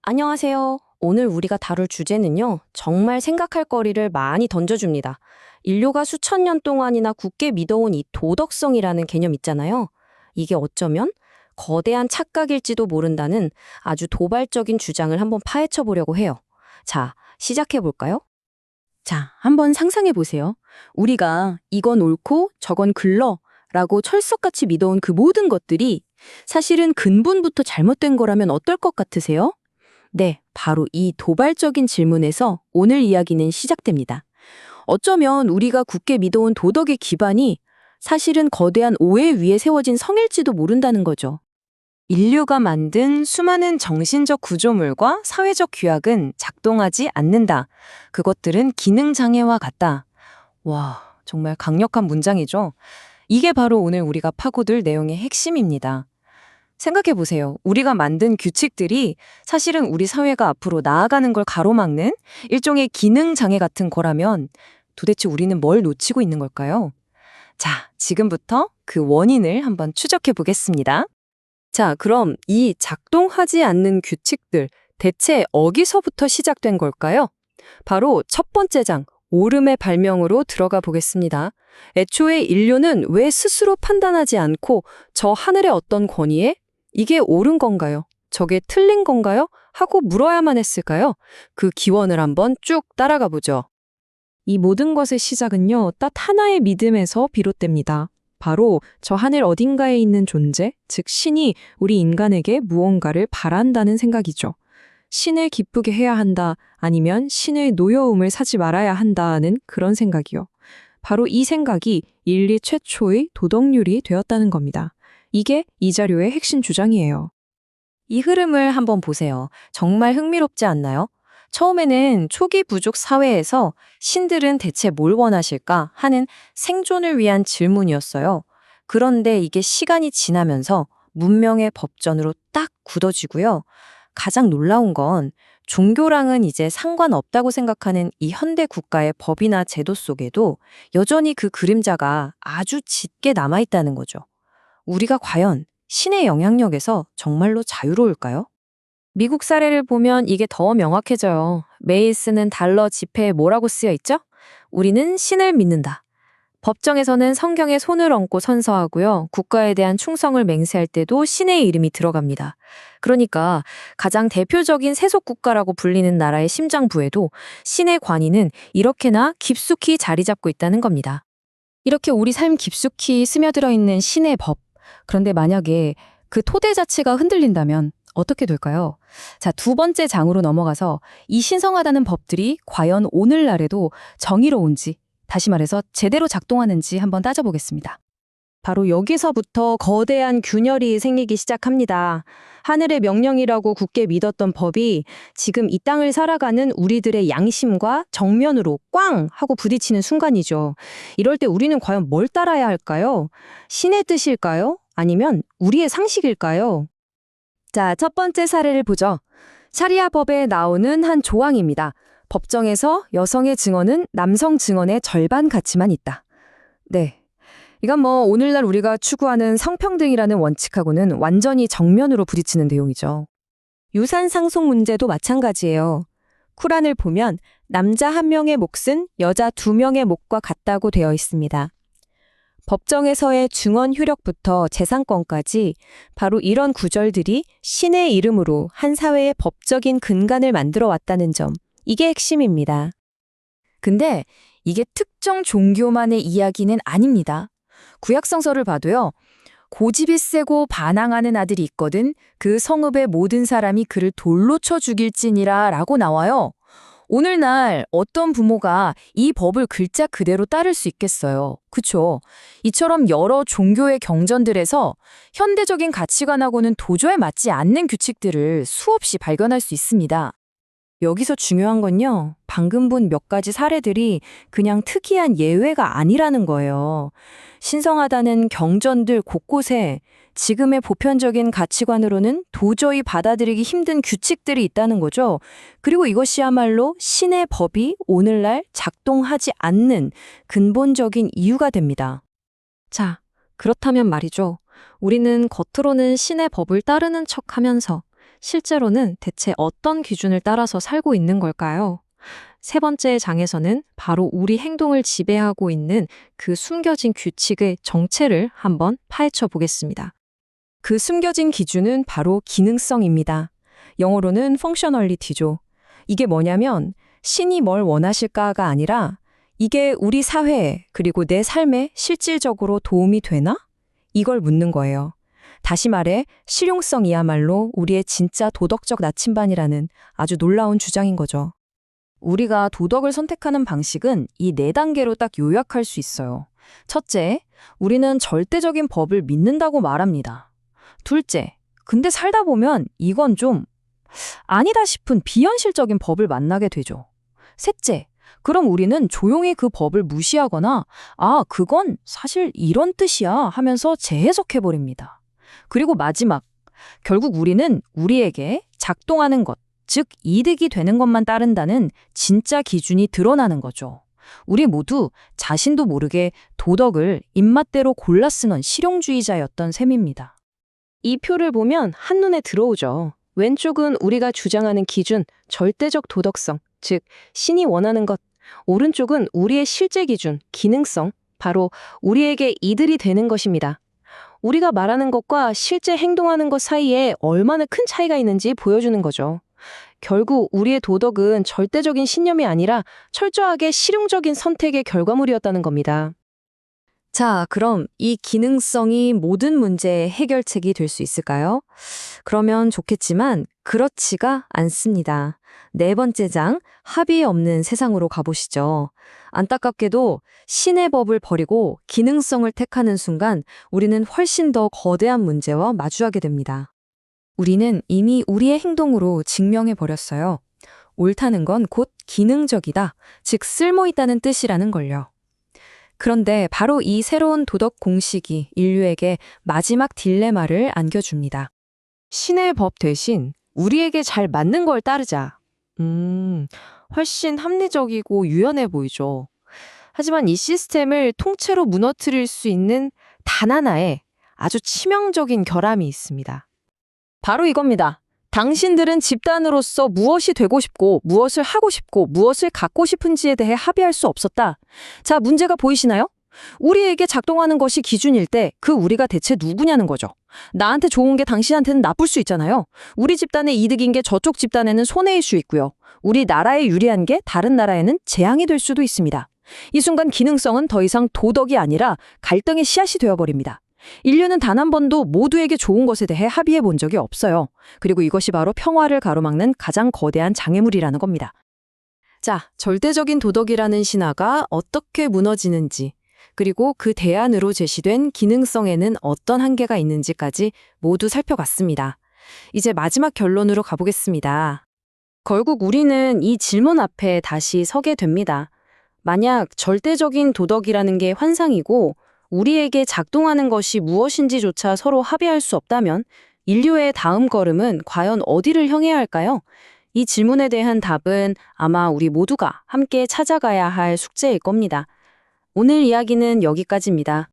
안녕하세요. 오늘 우리가 다룰 주제는요, 정말 생각할 거리를 많이 던져줍니다. 인류가 수천 년 동안이나 굳게 믿어온 이 도덕성이라는 개념 있잖아요. 이게 어쩌면 거대한 착각일지도 모른다는 아주 도발적인 주장을 한번 파헤쳐 보려고 해요. 자, 시작해 볼까요? 자, 한번 상상해 보세요. 우리가 이건 옳고 저건 글러 라고 철석같이 믿어온 그 모든 것들이 사실은 근본부터 잘못된 거라면 어떨 것 같으세요? 네, 바로 이 도발적인 질문에서 오늘 이야기는 시작됩니다. 어쩌면 우리가 굳게 믿어온 도덕의 기반이 사실은 거대한 오해 위에 세워진 성일지도 모른다는 거죠. 인류가 만든 수많은 정신적 구조물과 사회적 규약은 작동하지 않는다. 그것들은 기능장애와 같다. 와, 정말 강력한 문장이죠. 이게 바로 오늘 우리가 파고들 내용의 핵심입니다. 생각해 보세요. 우리가 만든 규칙들이 사실은 우리 사회가 앞으로 나아가는 걸 가로막는 일종의 기능장애 같은 거라면 도대체 우리는 뭘 놓치고 있는 걸까요? 자, 지금부터 그 원인을 한번 추적해 보겠습니다. 자, 그럼 이 작동하지 않는 규칙들, 대체 어디서부터 시작된 걸까요? 바로 첫 번째 장, 오름의 발명으로 들어가 보겠습니다. 애초에 인류는 왜 스스로 판단하지 않고 저 하늘의 어떤 권위에 이게 옳은 건가요? 저게 틀린 건가요? 하고 물어야만 했을까요? 그 기원을 한번 쭉 따라가 보죠. 이 모든 것의 시작은요, 딱 하나의 믿음에서 비롯됩니다. 바로 저 하늘 어딘가에 있는 존재, 즉 신이 우리 인간에게 무언가를 바란다는 생각이죠. 신을 기쁘게 해야 한다, 아니면 신의 노여움을 사지 말아야 한다는 그런 생각이요. 바로 이 생각이 인류 최초의 도덕률이 되었다는 겁니다. 이게 이 자료의 핵심 주장이에요. 이 흐름을 한번 보세요. 정말 흥미롭지 않나요? 처음에는 초기 부족 사회에서 신들은 대체 뭘 원하실까 하는 생존을 위한 질문이었어요. 그런데 이게 시간이 지나면서 문명의 법전으로 딱 굳어지고요. 가장 놀라운 건 종교랑은 이제 상관없다고 생각하는 이 현대 국가의 법이나 제도 속에도 여전히 그 그림자가 아주 짙게 남아있다는 거죠. 우리가 과연 신의 영향력에서 정말로 자유로울까요? 미국 사례를 보면 이게 더 명확해져요. 매일 쓰는 달러 지폐에 뭐라고 쓰여 있죠? 우리는 신을 믿는다. 법정에서는 성경에 손을 얹고 선서하고요. 국가에 대한 충성을 맹세할 때도 신의 이름이 들어갑니다. 그러니까 가장 대표적인 세속 국가라고 불리는 나라의 심장부에도 신의 관위는 이렇게나 깊숙이 자리 잡고 있다는 겁니다. 이렇게 우리 삶 깊숙이 스며들어 있는 신의 법. 그런데 만약에 그 토대 자체가 흔들린다면 어떻게 될까요? 자, 두 번째 장으로 넘어가서 이 신성하다는 법들이 과연 오늘날에도 정의로운지, 다시 말해서 제대로 작동하는지 한번 따져보겠습니다. 바로 여기서부터 거대한 균열이 생기기 시작합니다. 하늘의 명령이라고 굳게 믿었던 법이 지금 이 땅을 살아가는 우리들의 양심과 정면으로 꽝 하고 부딪히는 순간이죠. 이럴 때 우리는 과연 뭘 따라야 할까요? 신의 뜻일까요? 아니면 우리의 상식일까요? 자, 첫 번째 사례를 보죠. 샤리아 법에 나오는 한 조항입니다. 법정에서 여성의 증언은 남성 증언의 절반 가치만 있다. 네. 이건 오늘날 우리가 추구하는 성평등이라는 원칙하고는 완전히 정면으로 부딪히는 내용이죠. 유산 상속 문제도 마찬가지예요. 쿠란을 보면 남자 한 명의 몫은 여자 두 명의 몫과 같다고 되어 있습니다. 법정에서의 증언 효력부터 재산권까지 바로 이런 구절들이 신의 이름으로 한 사회의 법적인 근간을 만들어 왔다는 점, 이게 핵심입니다. 근데 이게 특정 종교만의 이야기는 아닙니다. 구약성서를 봐도요. 고집이 세고 반항하는 아들이 있거든 그 성읍의 모든 사람이 그를 돌로 쳐 죽일지니라 라고 나와요. 오늘날 어떤 부모가 이 법을 글자 그대로 따를 수 있겠어요. 그쵸? 이처럼 여러 종교의 경전들에서 현대적인 가치관하고는 도저히 맞지 않는 규칙들을 수없이 발견할 수 있습니다. 여기서 중요한 건요, 방금 본 몇 가지 사례들이 그냥 특이한 예외가 아니라는 거예요. 신성하다는 경전들 곳곳에 지금의 보편적인 가치관으로는 도저히 받아들이기 힘든 규칙들이 있다는 거죠. 그리고 이것이야말로 신의 법이 오늘날 작동하지 않는 근본적인 이유가 됩니다. 자, 그렇다면 말이죠. 우리는 겉으로는 신의 법을 따르는 척 하면서 실제로는 대체 어떤 기준을 따라서 살고 있는 걸까요? 세 번째 장에서는 바로 우리 행동을 지배하고 있는 그 숨겨진 규칙의 정체를 한번 파헤쳐 보겠습니다. 그 숨겨진 기준은 바로 기능성입니다. 영어로는 functionality죠. 이게 뭐냐면 신이 뭘 원하실까가 아니라 이게 우리 사회에 그리고 내 삶에 실질적으로 도움이 되나? 이걸 묻는 거예요. 다시 말해 실용성이야말로 우리의 진짜 도덕적 나침반이라는 아주 놀라운 주장인 거죠. 우리가 도덕을 선택하는 방식은 이 4단계로 딱 요약할 수 있어요. 첫째, 우리는 절대적인 법을 믿는다고 말합니다. 둘째, 근데 살다 보면 이건 좀 아니다 싶은 비현실적인 법을 만나게 되죠. 셋째, 그럼 우리는 조용히 그 법을 무시하거나 그건 사실 이런 뜻이야 하면서 재해석해버립니다. 그리고 마지막, 결국 우리는 우리에게 작동하는 것, 즉 이득이 되는 것만 따른다는 진짜 기준이 드러나는 거죠. 우리 모두 자신도 모르게 도덕을 입맛대로 골라 쓰는 실용주의자였던 셈입니다. 이 표를 보면 한눈에 들어오죠. 왼쪽은 우리가 주장하는 기준, 절대적 도덕성, 즉 신이 원하는 것. 오른쪽은 우리의 실제 기준, 기능성, 바로 우리에게 이득이 되는 것입니다. 우리가 말하는 것과 실제 행동하는 것 사이에 얼마나 큰 차이가 있는지 보여주는 거죠. 결국 우리의 도덕은 절대적인 신념이 아니라 철저하게 실용적인 선택의 결과물이었다는 겁니다. 자, 그럼 이 기능성이 모든 문제의 해결책이 될 수 있을까요? 그러면 좋겠지만 그렇지가 않습니다. 네 번째 장, 합의 없는 세상으로 가보시죠. 안타깝게도 신의 법을 버리고 기능성을 택하는 순간 우리는 훨씬 더 거대한 문제와 마주하게 됩니다. 우리는 이미 우리의 행동으로 증명해버렸어요. 옳다는 건 곧 기능적이다, 즉 쓸모있다는 뜻이라는 걸요. 그런데 바로 이 새로운 도덕 공식이 인류에게 마지막 딜레마를 안겨줍니다. 신의 법 대신 우리에게 잘 맞는 걸 따르자. 훨씬 합리적이고 유연해 보이죠. 하지만 이 시스템을 통째로 무너뜨릴 수 있는 단 하나의 아주 치명적인 결함이 있습니다. 바로 이겁니다. 당신들은 집단으로서 무엇이 되고 싶고, 무엇을 하고 싶고, 무엇을 갖고 싶은지에 대해 합의할 수 없었다. 자, 문제가 보이시나요? 우리에게 작동하는 것이 기준일 때 그 우리가 대체 누구냐는 거죠. 나한테 좋은 게 당신한테는 나쁠 수 있잖아요. 우리 집단의 이득인 게 저쪽 집단에는 손해일 수 있고요. 우리 나라에 유리한 게 다른 나라에는 재앙이 될 수도 있습니다. 이 순간 기능성은 더 이상 도덕이 아니라 갈등의 씨앗이 되어버립니다. 인류는 단 한 번도 모두에게 좋은 것에 대해 합의해 본 적이 없어요. 그리고 이것이 바로 평화를 가로막는 가장 거대한 장애물이라는 겁니다. 자, 절대적인 도덕이라는 신화가 어떻게 무너지는지, 그리고 그 대안으로 제시된 기능성에는 어떤 한계가 있는지까지 모두 살펴봤습니다. 이제 마지막 결론으로 가보겠습니다. 결국 우리는 이 질문 앞에 다시 서게 됩니다. 만약 절대적인 도덕이라는 게 환상이고 우리에게 작동하는 것이 무엇인지조차 서로 합의할 수 없다면 인류의 다음 걸음은 과연 어디를 향해야 할까요? 이 질문에 대한 답은 아마 우리 모두가 함께 찾아가야 할 숙제일 겁니다. 오늘 이야기는 여기까지입니다.